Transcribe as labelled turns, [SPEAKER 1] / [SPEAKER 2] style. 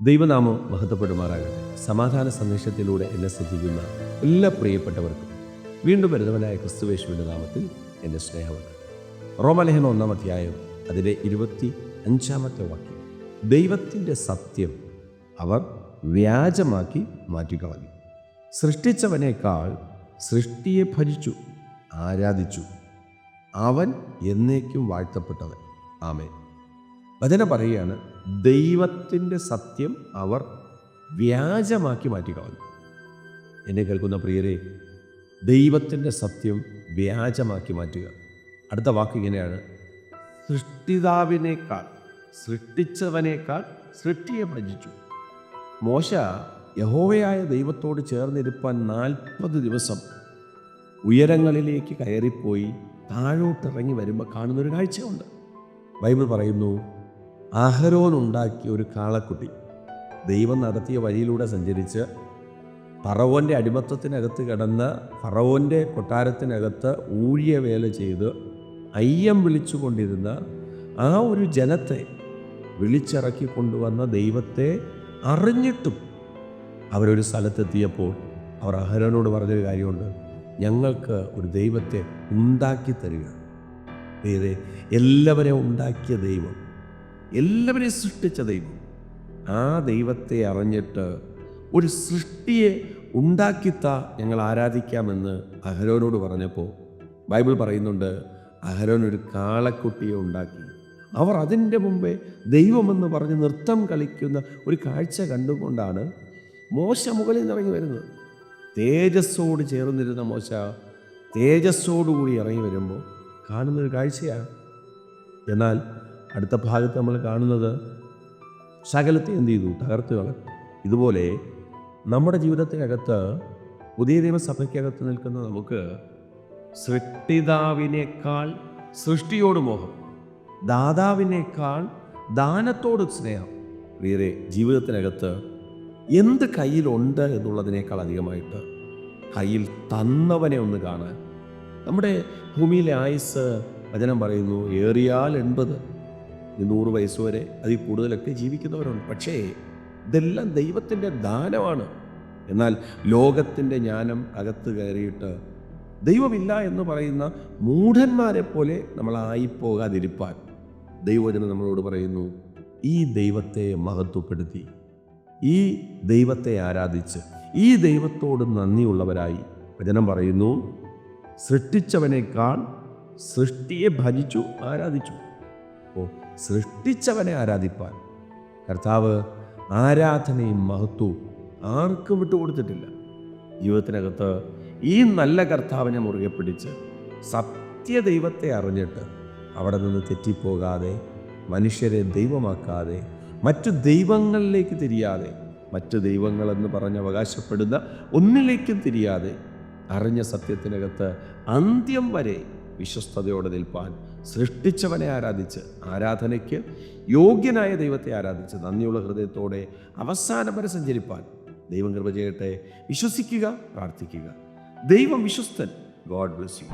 [SPEAKER 1] ദൈവനാമം മഹത്വപ്പെടുമാറാകട്ടെ. സമാധാന സന്ദേശത്തിലൂടെ എന്നെ ശ്രദ്ധിക്കുന്ന എല്ലാ പ്രിയപ്പെട്ടവർക്കും വീണ്ടും വരുന്നവനായ ക്രിസ്തുവേശുവിൻ്റെ നാമത്തിൽ എൻ്റെ സ്നേഹമുണ്ട്. റോമാലേഖനം 1-ാം അധ്യായം അതിലെ 25-ാമത്തെ വാക്യം, ദൈവത്തിൻ്റെ സത്യം അവർ വ്യാജമാക്കി മാറ്റിക്കളഞ്ഞു. സൃഷ്ടിച്ചവനേക്കാൾ സൃഷ്ടിയെ ഭജിച്ചു, ആരാധിച്ചു. അവൻ എന്നേക്കും വാഴ്ത്തപ്പെട്ടവൻ. ആമേൻ. വചനം പറയുകയാണ്, ദൈവത്തിൻ്റെ സത്യം അവർ വ്യാജമാക്കി മാറ്റിക്കളഞ്ഞു. എന്നെ കേൾക്കുന്ന പ്രിയരെ, ദൈവത്തിൻ്റെ സത്യം വ്യാജമാക്കി മാറ്റുക. അടുത്ത വാക്ക് ഇങ്ങനെയാണ്, സൃഷ്ടിതാവിനേക്കാൾ സൃഷ്ടിച്ചവനേക്കാൾ സൃഷ്ടിയെ ഭജിച്ചു. മോശ യഹോവയായ ദൈവത്തോട് ചേർന്നിരിപ്പാൻ 40 ദിവസം ഉയരങ്ങളിലേക്ക് കയറിപ്പോയി താഴോട്ടിറങ്ങി വരുമ്പോൾ കാണുന്നൊരു കാഴ്ചയുണ്ട്. ബൈബിൾ പറയുന്നു, അഹരോൻ ഉണ്ടാക്കിയ ഒരു കാളക്കുട്ടി ദൈവം നടത്തിയ വഴിയിലൂടെ സഞ്ചരിച്ച് ഫറവോൻ്റെ അടിമത്തത്തിനകത്ത് കിടന്ന് ഫറവോൻ്റെ കൊട്ടാരത്തിനകത്ത് ഊഴിയ വേല ചെയ്ത് അയ്യം വിളിച്ചുകൊണ്ടിരുന്ന ആ ഒരു ജനത്തെ വിളിച്ചിറക്കി കൊണ്ടുവന്ന ദൈവത്തെ അറിഞ്ഞിട്ടും അവരൊരു സ്ഥലത്തെത്തിയപ്പോൾ അവർ അഹരോനോട് പറഞ്ഞൊരു കാര്യമുണ്ട്, ഞങ്ങൾക്ക് ഒരു ദൈവത്തെ ഉണ്ടാക്കി തരിക. എല്ലാവരെയും ഉണ്ടാക്കിയ ദൈവം, എല്ലാവരെയും സൃഷ്ടിച്ച ദൈവം, ആ ദൈവത്തെ അറിഞ്ഞിട്ട് ഒരു സൃഷ്ടിയെ ഉണ്ടാക്കിത്താ ഞങ്ങൾ ആരാധിക്കാമെന്ന് അഹരോനോട് പറഞ്ഞപ്പോൾ ബൈബിൾ പറയുന്നുണ്ട്, അഹരോൻ ഒരു കാളക്കുട്ടിയെ ഉണ്ടാക്കി. അവർ അതിൻ്റെ മുമ്പേ ദൈവമെന്ന് പറഞ്ഞ് നൃത്തം കളിക്കുന്ന ഒരു കാഴ്ച കണ്ടുകൊണ്ടാണ് മോശ മുകളിൽ നിന്ന് ഇറങ്ങി വരുന്നത്. തേജസ്സോട് ചേർന്നിരുന്ന മോശ തേജസ്സോടുകൂടി ഇറങ്ങി വരുമ്പോൾ കാണുന്നൊരു കാഴ്ചയാണ്. എന്നാൽ അടുത്ത ഭാഗത്ത് നമ്മൾ കാണുന്നത് സകലത്തെ എന്ത് ചെയ്തു? തകർത്ത് കളഞ്ഞു. ഇതുപോലെ നമ്മുടെ ജീവിതത്തിനകത്ത്, പുതിയ നിയമസഭയ്ക്കകത്ത് നിൽക്കുന്ന നമുക്ക് സൃഷ്ടിതാവിനേക്കാൾ സൃഷ്ടിയോട് മോഹം, ദാതാവിനേക്കാൾ ദാനത്തോട് സ്നേഹം. വേറെ ജീവിതത്തിനകത്ത് എന്ത് കയ്യിലുണ്ട് എന്നുള്ളതിനേക്കാൾ അധികമായിട്ട് കയ്യിൽ തന്നവനെ ഒന്ന് കാണാൻ. നമ്മുടെ ഭൂമിയിലെ ആയുസ്, വചനം പറയുന്നു, ഏറിയാൽ 80, 100 വയസ്സ് വരെ അതിൽ കൂടുതലൊക്കെ ജീവിക്കുന്നവരുണ്ട്. പക്ഷേ ഇതെല്ലാം ദൈവത്തിൻ്റെ ദാനമാണ്. എന്നാൽ ലോകത്തിൻ്റെ ജ്ഞാനം അകത്ത് കയറിയിട്ട് ദൈവമില്ല എന്ന് പറയുന്ന മൂഢന്മാരെ പോലെ നമ്മളായിപ്പോകാതിരിപ്പാൻ ദൈവവചനം നമ്മളോട് പറയുന്നു, ഈ ദൈവത്തെ മഹത്വപ്പെടുത്തി, ഈ ദൈവത്തെ ആരാധിച്ച്, ഈ ദൈവത്തോട് നന്ദിയുള്ളവരായി, വചനം പറയുന്നു, സൃഷ്ടിച്ചവനേക്കാൾ സൃഷ്ടിയെ ഭജിച്ചു, ആരാധിച്ചു. അപ്പോൾ സൃഷ്ടിച്ചവനെ ആരാധിപ്പാൻ കർത്താവ് ആരാധനയും മഹത്വവും ആർക്കും വിട്ടുകൊടുത്തിട്ടില്ല. ജീവിതത്തിനകത്ത് ഈ നല്ല കർത്താവിനെ മുറുകെ പിടിച്ച് സത്യദൈവത്തെ അറിഞ്ഞിട്ട് അവിടെ നിന്ന് തെറ്റിപ്പോകാതെ, മനുഷ്യരെ ദൈവമാക്കാതെ, മറ്റു ദൈവങ്ങളിലേക്ക് തിരിയാതെ, മറ്റു ദൈവങ്ങളെന്ന് പറഞ്ഞ് അവകാശപ്പെടുന്ന ഒന്നിലേക്കും തിരിയാതെ, അറിഞ്ഞ സത്യത്തിനകത്ത് അന്ത്യം വരെ വിശ്വസ്തയോടെ നിൽപ്പാൻ, സൃഷ്ടിച്ചവനെ ആരാധിച്ച്, ആരാധനയ്ക്ക് യോഗ്യനായ ദൈവത്തെ ആരാധിച്ച് നന്ദിയുള്ള ഹൃദയത്തോടെ അവസാനം വരെ സഞ്ചരിപ്പാൻ ദൈവം കൃപ ചെയ്യട്ടെ. വിശ്വസിക്കുക, പ്രാർത്ഥിക്കുക. ദൈവം വിശ്വസ്തൻ. God bless U.